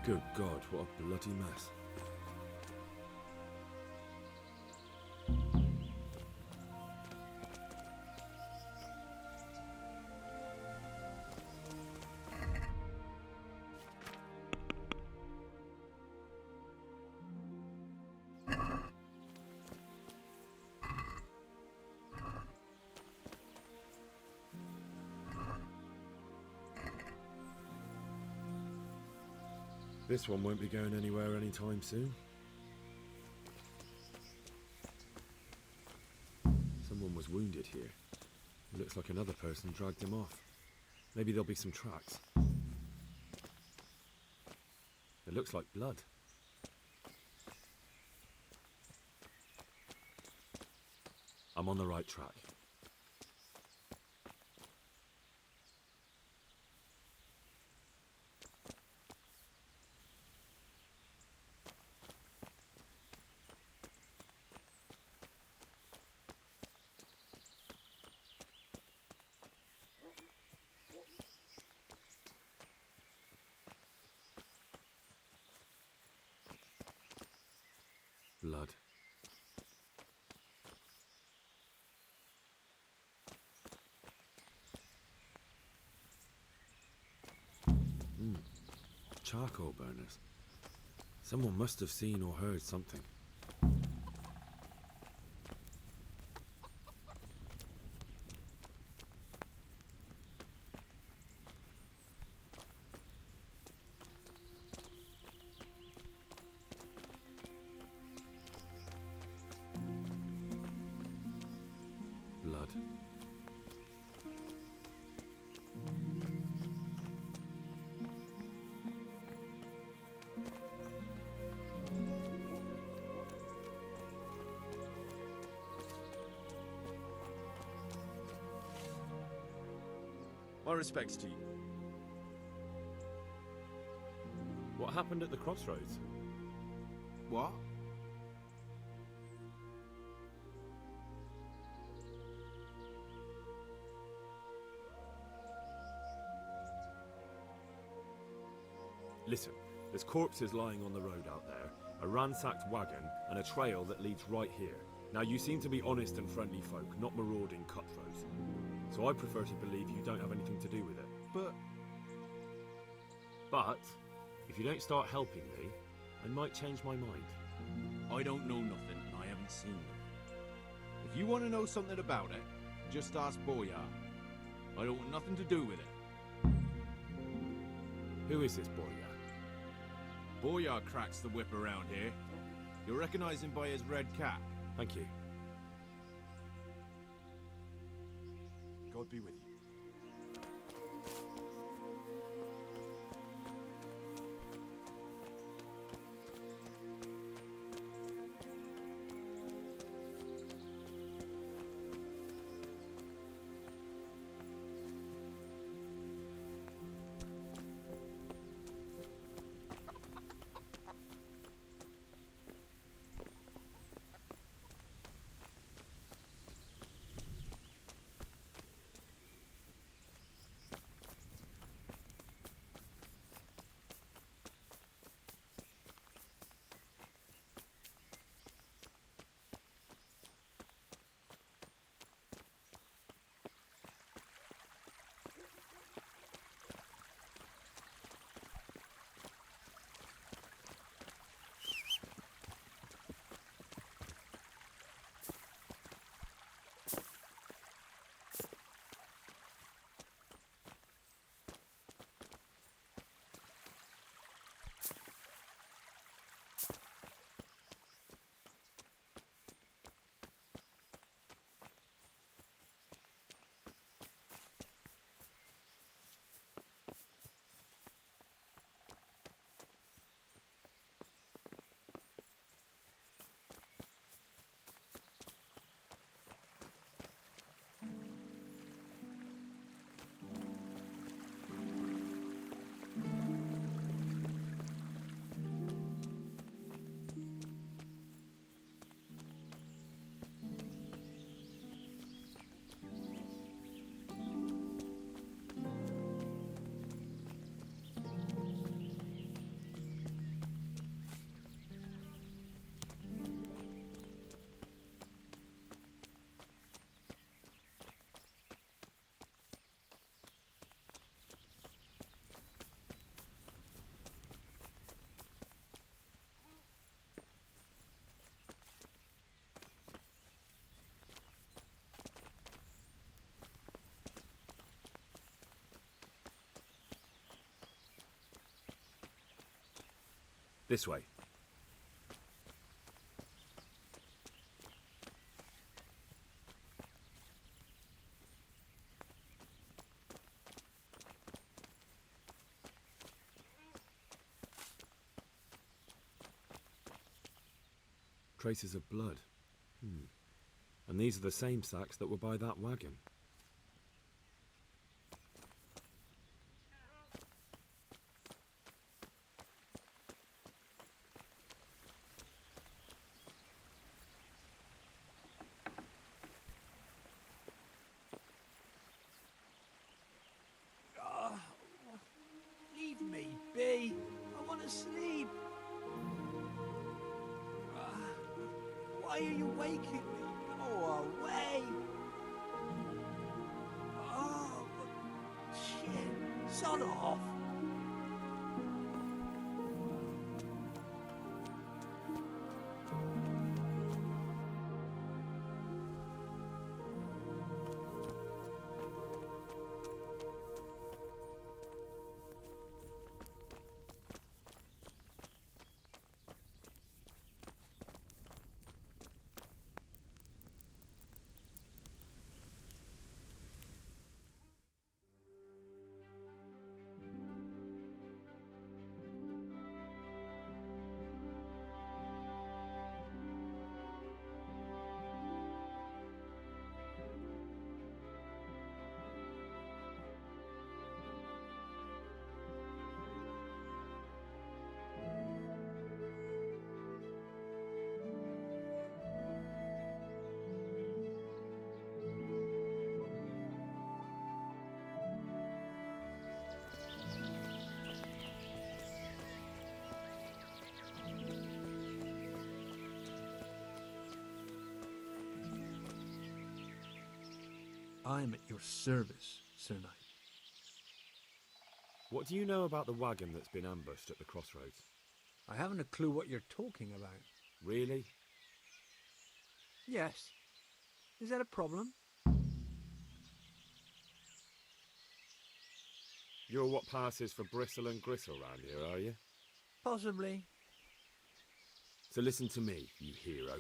Good God, what a bloody mess. This one won't be going anywhere anytime soon. Someone was wounded here. It looks like another person dragged him off. Maybe there'll be some tracks. It looks like blood. I'm on the right track. Blood. Charcoal burners. Someone must have seen or heard something. Blood. My respects to you. What happened at the crossroads? What? Listen, there's corpses lying on the road out there, a ransacked wagon, and a trail that leads right here. Now, you seem to be honest and friendly folk, not marauding cutthroats. So I prefer to believe you don't have anything to do with it. But, if you don't start helping me, I might change my mind. I don't know nothing and I haven't seen them. If you want to know something about it, just ask Boyar. I don't want nothing to do with it. Who is this Boyar? Boyar cracks the whip around here. You'll recognize him by his red cap. Thank you. God be with you. This way. Traces of blood. And these are the same sacks that were by that wagon. Leave me be. I want to sleep. Why are you waking me? Go away. Oh, shit. Sod off. I'm at your service, Sir Knight. What do you know about the wagon that's been ambushed at the crossroads? I haven't a clue what you're talking about. Really? Yes. Is that a problem? You're what passes for bristle and gristle round here, are you? Possibly. So listen to me, you hero.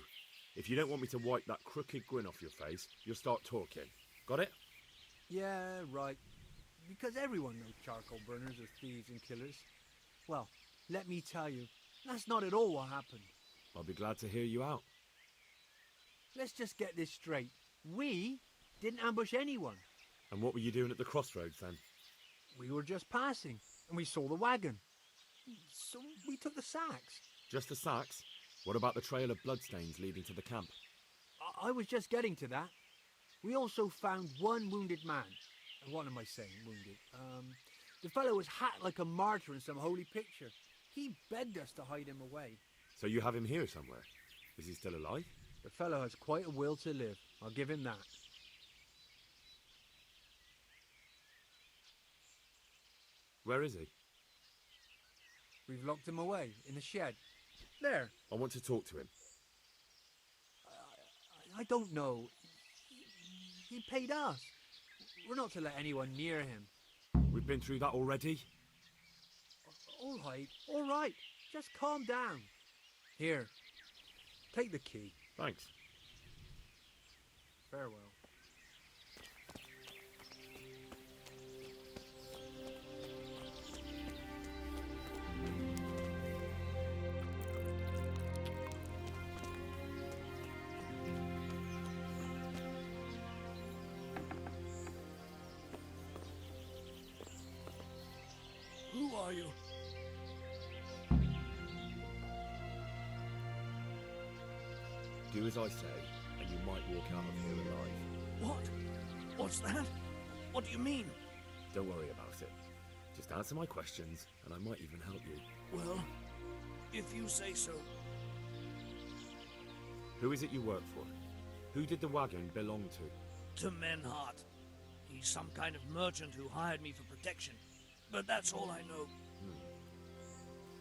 If you don't want me to wipe that crooked grin off your face, you'll start talking. Got it? Yeah, right. Because everyone knows charcoal burners are thieves and killers. Well, let me tell you, that's not at all what happened. I'll be glad to hear you out. Let's just get this straight. We didn't ambush anyone. And what were you doing at the crossroads then? We were just passing, and we saw the wagon. So we took the sacks. Just the sacks? What about the trail of bloodstains leading to the camp? I was just getting to that. We also found one wounded man. What am I saying, wounded? The fellow was hacked like a martyr in some holy picture. He begged us to hide him away. So you have him here somewhere? Is he still alive? The fellow has quite a will to live. I'll give him that. Where is he? We've locked him away in the shed. There. I want to talk to him. I don't know. He paid us. We're not to let anyone near him. We've been through that already? All right. Just calm down. Here, take the key. Thanks. Farewell. Who are you? Do as I say, and you might walk out of here alive. What? What's that? What do you mean? Don't worry about it. Just answer my questions, and I might even help you. Well, if you say so. Who is it you work for? Who did the wagon belong to? To Menhart. He's some kind of merchant who hired me for protection. But that's all I know.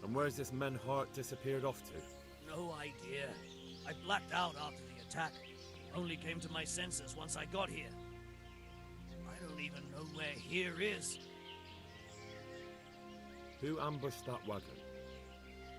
And where's this Menhart disappeared off to? No idea. I blacked out after the attack. Only came to my senses once I got here. I don't even know where here is. Who ambushed that wagon?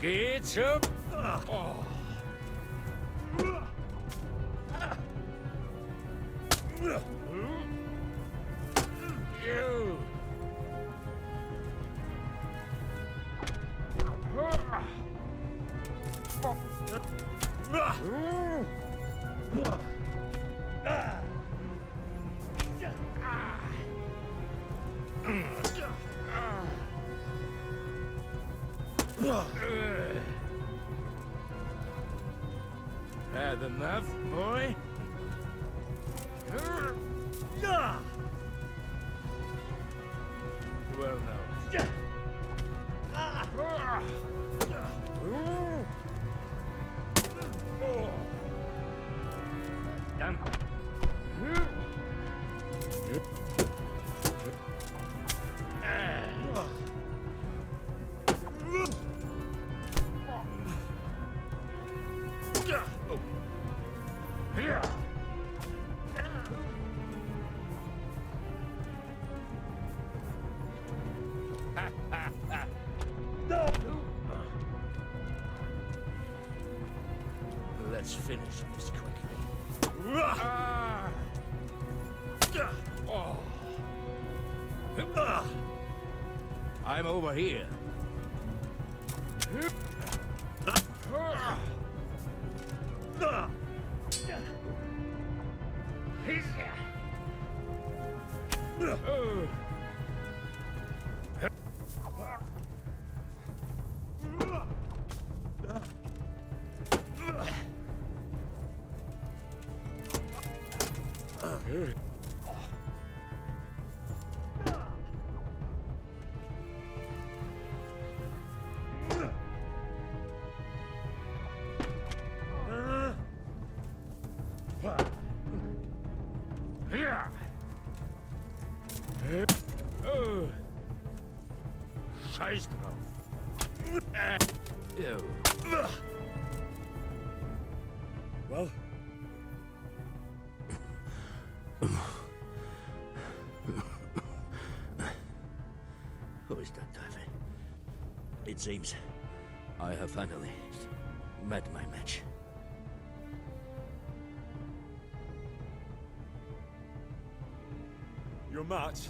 Get up! Oh. You. Had enough, boy? Well, no. Done. Let's finish this quickly. I'm over here. Scheiß drauf. Ew. Well, Who is that diver? It seems I have finally met my match. your match?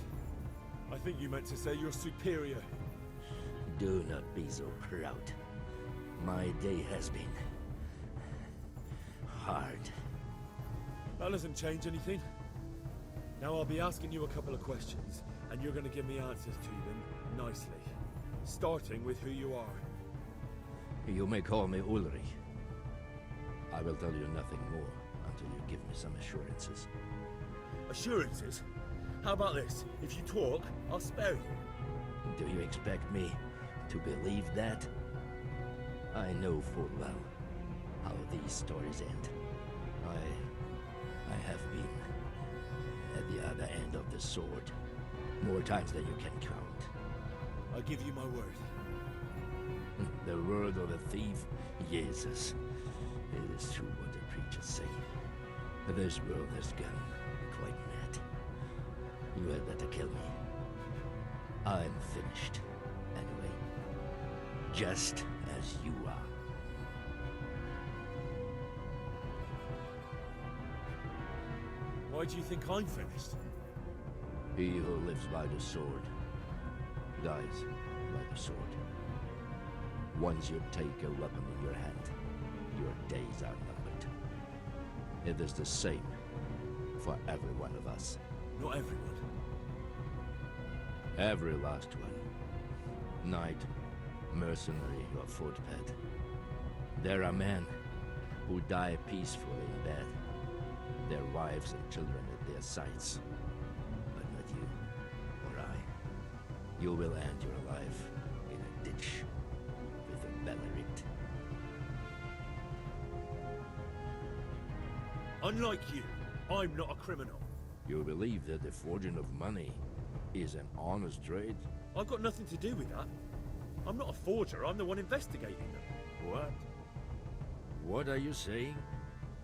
I think you meant to say you're superior. Do not be so proud. My day has been hard. That doesn't change anything. Now I'll be asking you a couple of questions, and you're going to give me answers to them nicely. Starting with who you are. You may call me Ulrich. I will tell you nothing more until you give me some assurances. Assurances? How about this? If you talk, I'll spare you. Do you expect me to believe that? I know full well how these stories end. I have been at the other end of the sword more times than you can count. I give you my word. The word of a thief? Jesus. It is true what the preachers say. This world has gone quite mad. You had better kill me. I'm finished. Anyway. Just as you are. Why do you think I'm finished? He who lives by the sword dies by the sword. Once you take a weapon in your hand, your days are numbered. It is the same for every one of us. Not everyone. Every last one. Knight, mercenary, or footpad. There are men who die peacefully in bed, their wives and children at their sides. But not you, or I. You will end your life in a ditch with a bell ripped. Unlike you, I'm not a criminal. You believe that the forging of money is an honest trade? I've got nothing to do with that. I'm not a forger, I'm the one investigating them. What? What are you saying?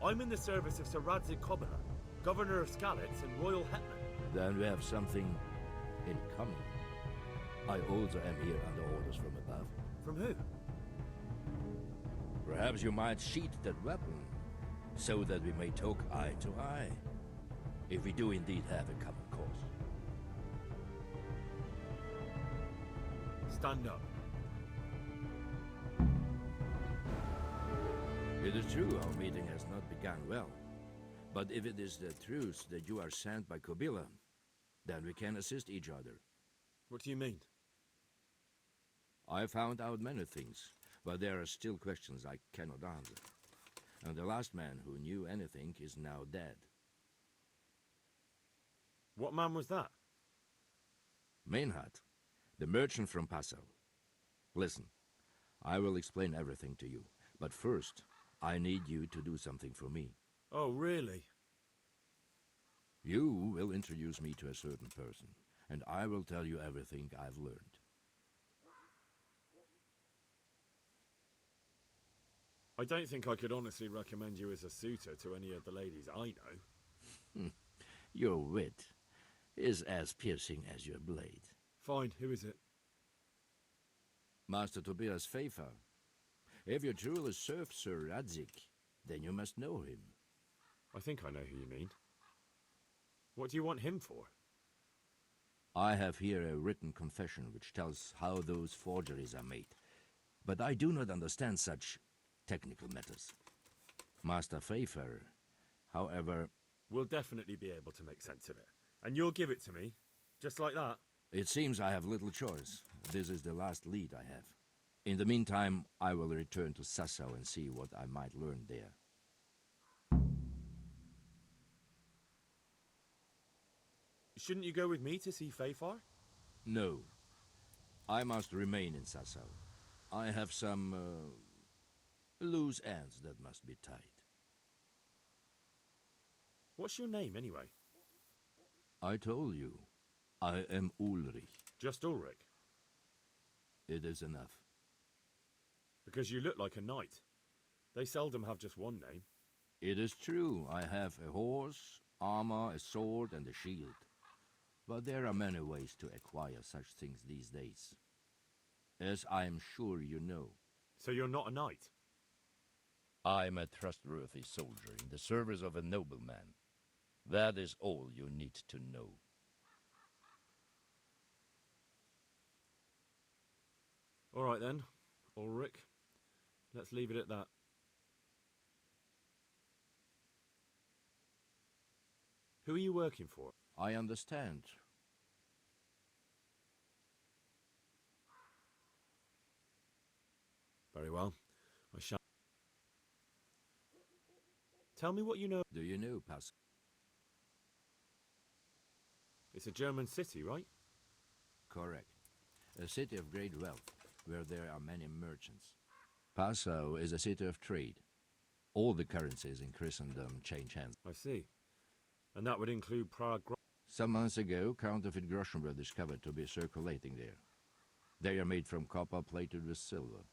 I'm in the service of Sir Radzig Kobyla, Governor of Skalitz and Royal Hetman. Then we have something in common. I also am here under orders from above. From who? Perhaps you might sheath that weapon, so that we may talk eye to eye, if we do indeed have a common cause. Stand up. It is true our meeting has not begun well, but if it is the truth that you are sent by Kobila, then we can assist each other. What do you mean? I found out many things, but there are still questions I cannot answer. And the last man who knew anything is now dead. What man was that? Mainhard, the merchant from Passau. Listen, I will explain everything to you, but first, I need you to do something for me. Oh, really? You will introduce me to a certain person, and I will tell you everything I've learned. I don't think I could honestly recommend you as a suitor to any of the ladies I know. Your wit is as piercing as your blade. Fine, who is it? Master Tobias Pfeiffer. If you truly serve Sir Radzik, then you must know him. I think I know who you mean. What do you want him for? I have here a written confession which tells how those forgeries are made, but I do not understand such technical matters. Master Pfeiffer, however... We'll definitely be able to make sense of it. And you'll give it to me, just like that? It seems I have little choice. This is the last lead I have. In the meantime, I will return to Sassau and see what I might learn there. Shouldn't you go with me to see Pfeiffer? No. I must remain in Sassau. I have some, loose ends that must be tied. What's your name, anyway? I told you. I am Ulrich. Just Ulrich? It is enough. Because you look like a knight. They seldom have just one name. It is true. I have a horse, armor, a sword, and a shield. But there are many ways to acquire such things these days. As I am sure you know. So you're not a knight? I am a trustworthy soldier in the service of a nobleman. That is all you need to know. All right then, Ulrich. Let's leave it at that. Who are you working for? I understand. Very well. I shall. Tell me what you know. Do you know, Pas? It's a German city, right? Correct. A city of great wealth, where there are many merchants. Passau is a city of trade. All the currencies in Christendom change hands. I see. And that would include Prague. Some months ago, counterfeit groschen were discovered to be circulating there. They are made from copper plated with silver.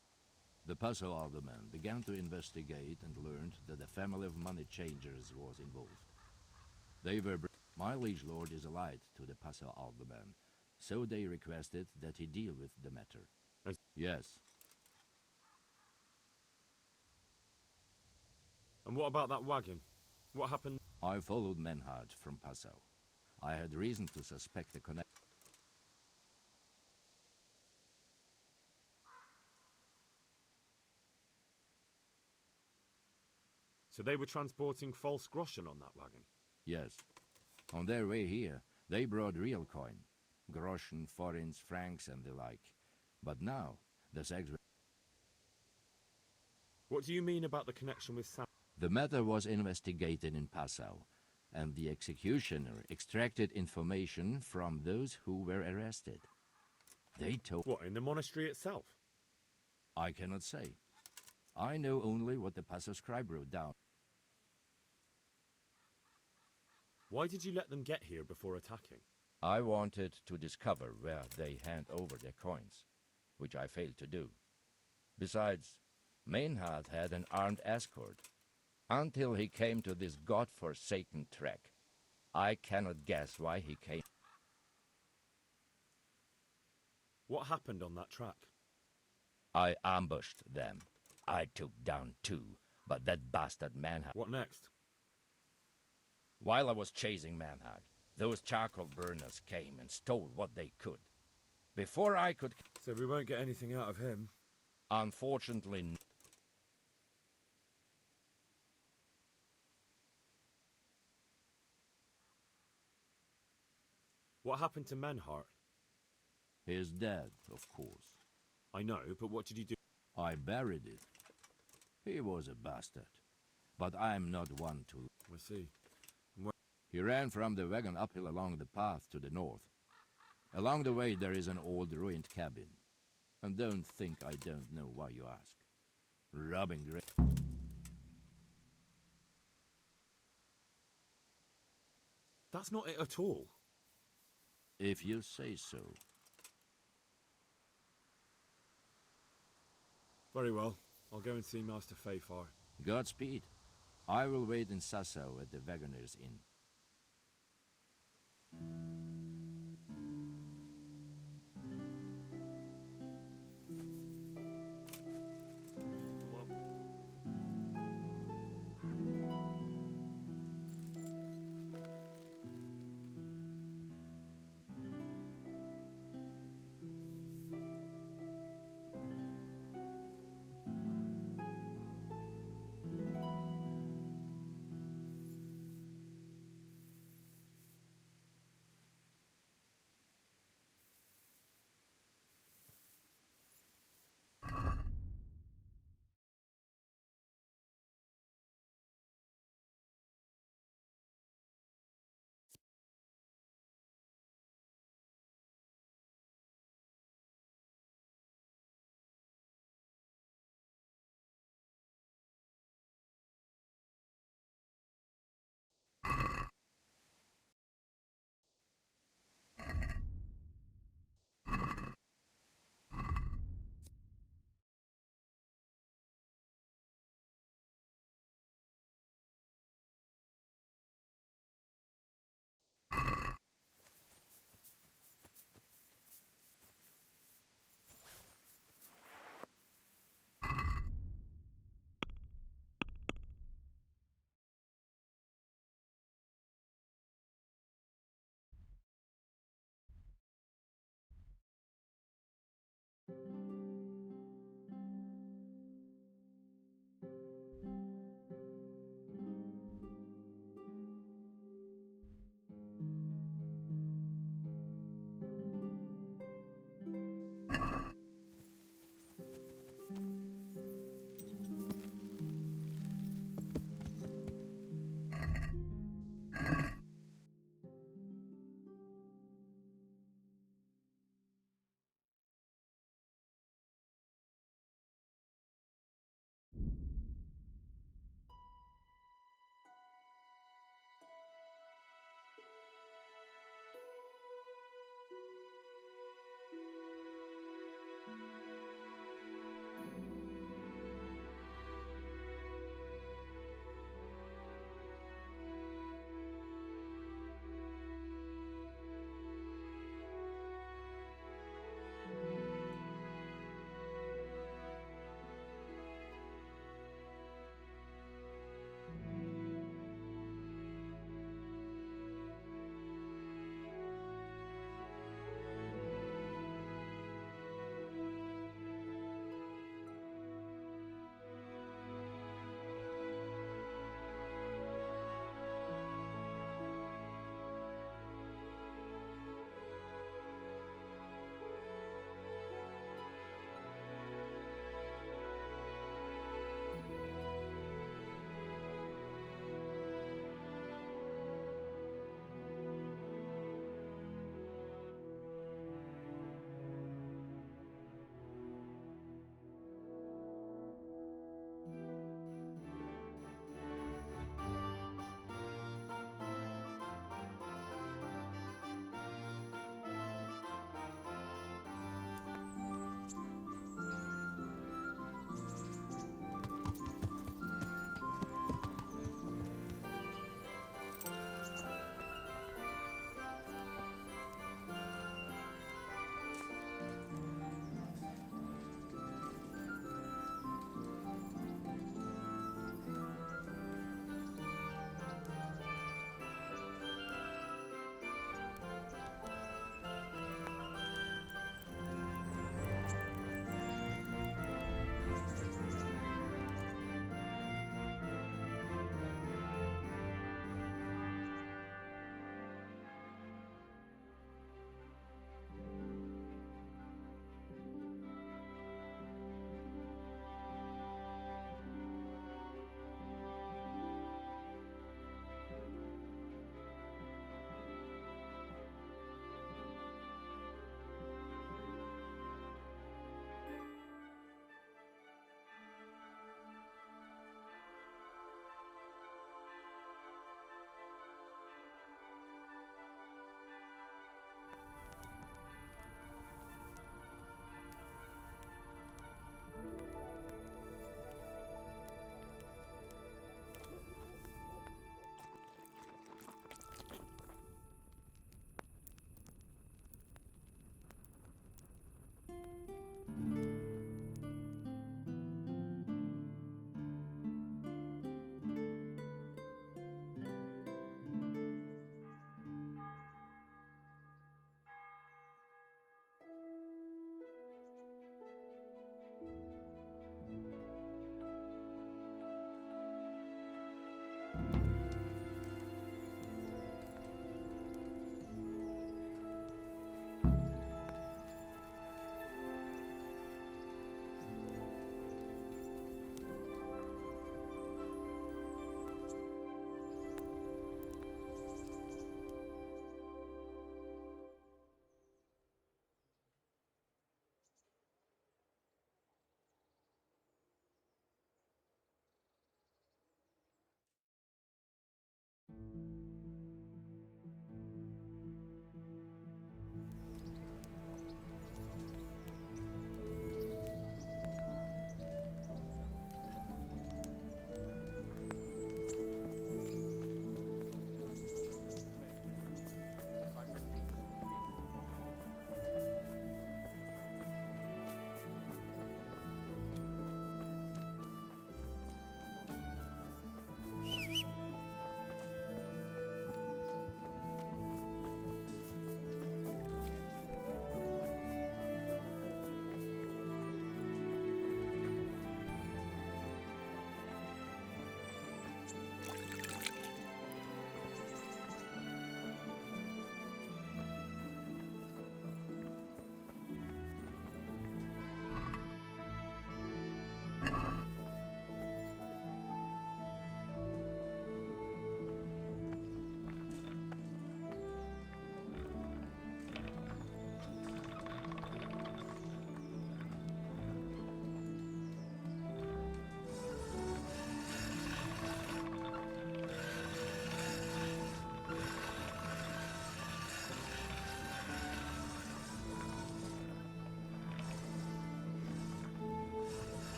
The Passau alderman began to investigate and learned that a family of money changers was involved. They were... My liege lord is allied to the Passau alderman, so they requested that he deal with the matter. Yes. And what about that wagon? What happened? I followed Menhard from Passau. I had reason to suspect a connection. So they were transporting false groschen on that wagon? Yes. On their way here, they brought real coin. Groschen, forints, francs, and the like. But now, the sex... What do you mean about the connection with Sam? The matter was investigated in Passau, and the executioner extracted information from those who were arrested. They told... What, in the monastery itself? I cannot say. I know only what the Passau scribe wrote down. Why did you let them get here before attacking? I wanted to discover where they hand over their coins, which I failed to do. Besides, Mainhard had an armed escort, until he came to this god-forsaken trek. I cannot guess why he came. What happened on that track? I ambushed them. I took down 2, but that bastard Manhag... What next? While I was chasing Manhag, those charcoal burners came and stole what they could. Before I could... So we won't get anything out of him. Unfortunately... What happened to Menhart? He's dead, of course. I know, but what did you do? I buried it. He was a bastard. But I'm not one to... I see. He ran from the wagon uphill along the path to the north. Along the way there is an old ruined cabin. And don't think I don't know why you ask. Robbing gra... That's not it at all. If you say so. Very well. I'll go and see Master Fayfar. Godspeed. I will wait in Sasau at the Wagoner's Inn.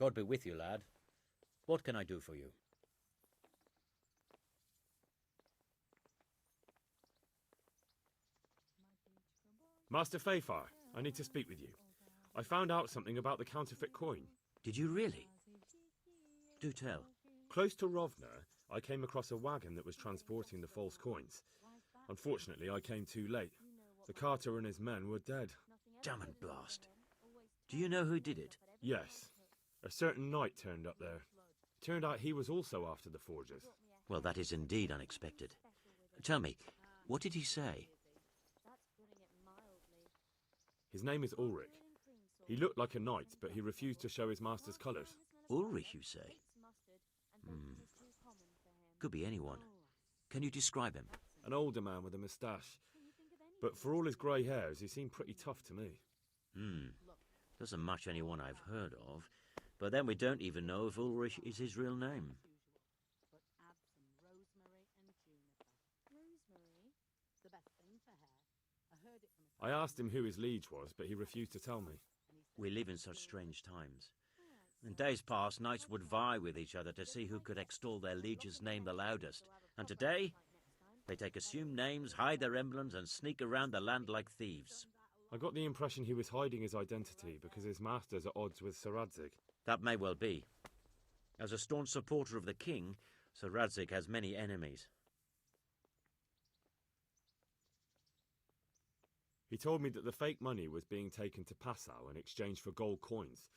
God be with you, lad. What can I do for you? Master Fayfar, I need to speak with you. I found out something about the counterfeit coin. Did you really? Do tell. Close to Rovna, I came across a wagon that was transporting the false coins. Unfortunately, I came too late. The carter and his men were dead. Damn and blast. Do you know who did it? Yes. A certain knight turned up there. Turned out he was also after the forgers. Well, that is indeed unexpected. Tell me, what did he say? His name is Ulrich. He looked like a knight, but he refused to show his master's colours. Ulrich, you say? Could be anyone. Can you describe him? An older man with a moustache. But for all his grey hairs, he seemed pretty tough to me. Doesn't match anyone I've heard of. But then we don't even know if Ulrich is his real name. I asked him who his liege was, but he refused to tell me. We live in such strange times. In days past, knights would vie with each other to see who could extol their liege's name the loudest. And today, they take assumed names, hide their emblems, and sneak around the land like thieves. I got the impression he was hiding his identity because his master's at odds with Sir Radzig. That may well be. As a staunch supporter of the king, Sir Radzig has many enemies. He told me that the fake money was being taken to Passau in exchange for gold coins,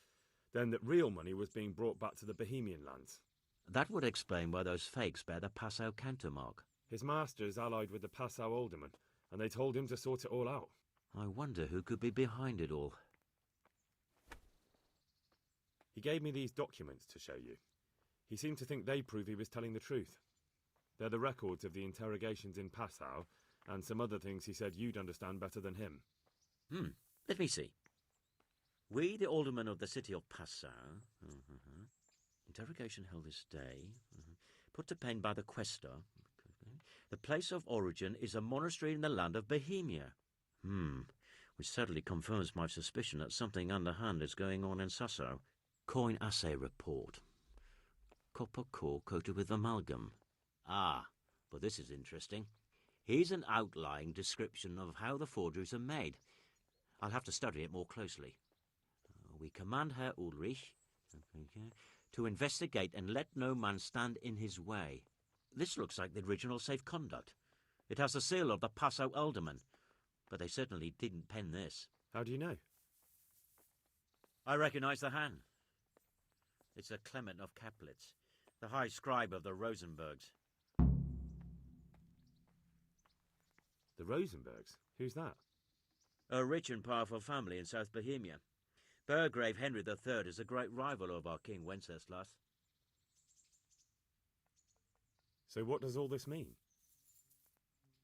then that real money was being brought back to the Bohemian lands. That would explain why those fakes bear the Passau countermark. His master's allied with the Passau alderman, and they told him to sort it all out. I wonder who could be behind it all. He gave me these documents to show you. He seemed to think they prove he was telling the truth. They're the records of the interrogations in Passau, and some other things he said you'd understand better than him. Let me see. We, the aldermen of the city of Passau, interrogation held this day, put to pen by the questor. The place of origin is a monastery in the land of Bohemia. Which certainly confirms my suspicion that something underhand is going on in Sasso. Coin assay report. Copper core coated with amalgam. But this is interesting. Here's an outline description of how the forgeries are made. I'll have to study it more closely. We command Herr Ulrich to investigate and let no man stand in his way. This looks like the original safe conduct. It has the seal of the Passau alderman, but they certainly didn't pen this. How do you know? I recognize the hand. It's a Clement of Kaplitz, the high scribe of the Rosenbergs. The Rosenbergs? Who's that? A rich and powerful family in South Bohemia. Burgrave Henry III is a great rival of our King Wenceslas. So what does all this mean?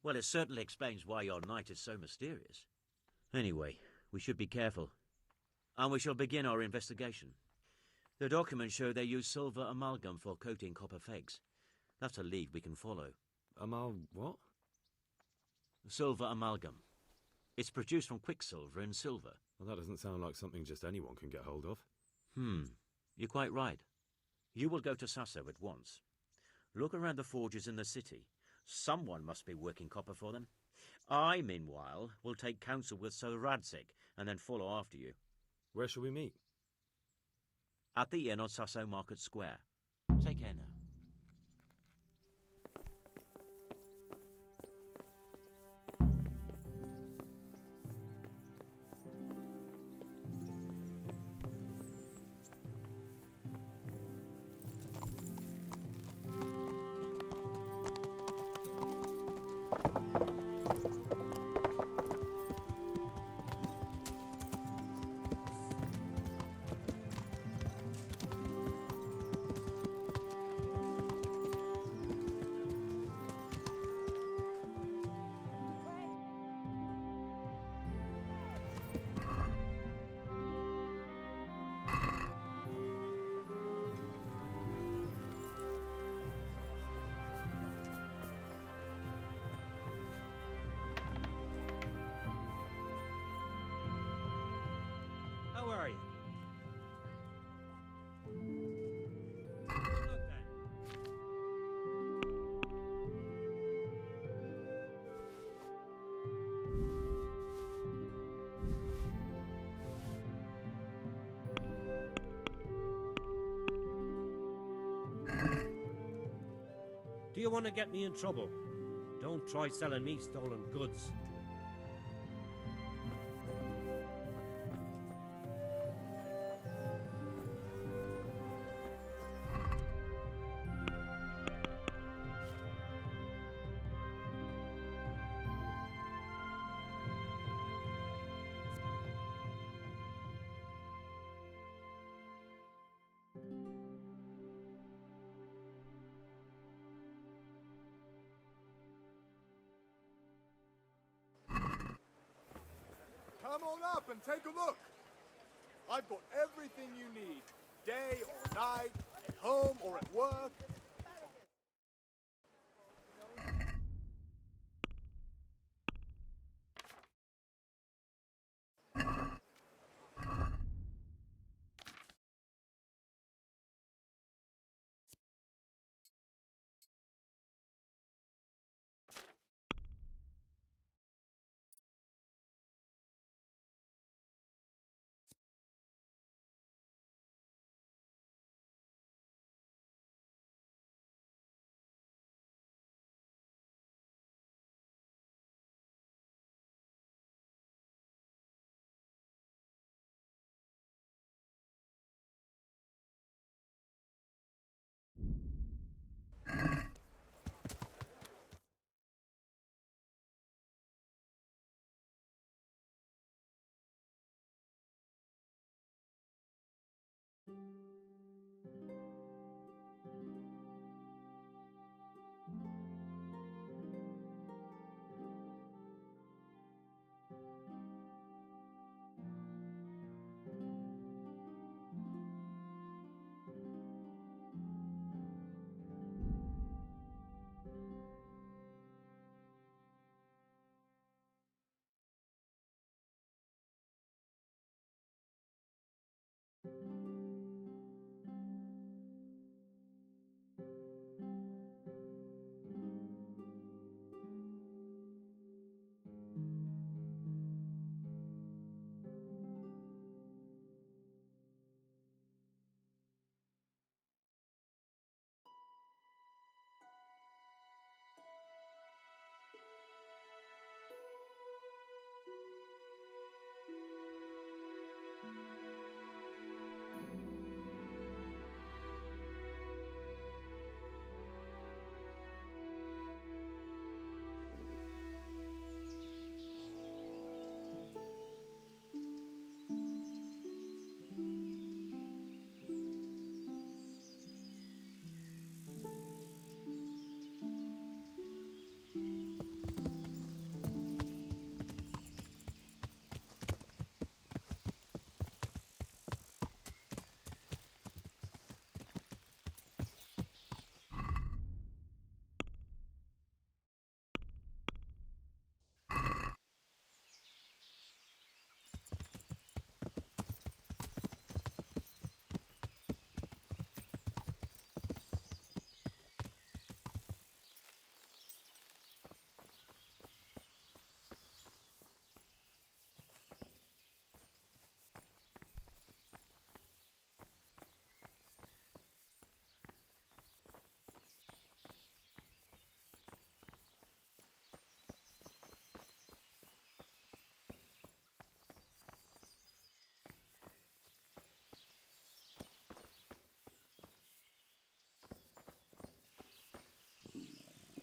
Well, it certainly explains why your knight is so mysterious. Anyway, we should be careful. And we shall begin our investigation. The documents show they use silver amalgam for coating copper fakes. That's a lead we can follow. What? Silver amalgam. It's produced from quicksilver and silver. Well, that doesn't sound like something just anyone can get hold of. You're quite right. You will go to Sasso at once. Look around the forges in the city. Someone must be working copper for them. I, meanwhile, will take counsel with Sir Radzig and then follow after you. Where shall we meet? At the inn on Sasso Market Square. Take care now. you want to get me in trouble, don't try selling me stolen goods. Come on up and take a look. I've got everything you need, day or night, at home or at work.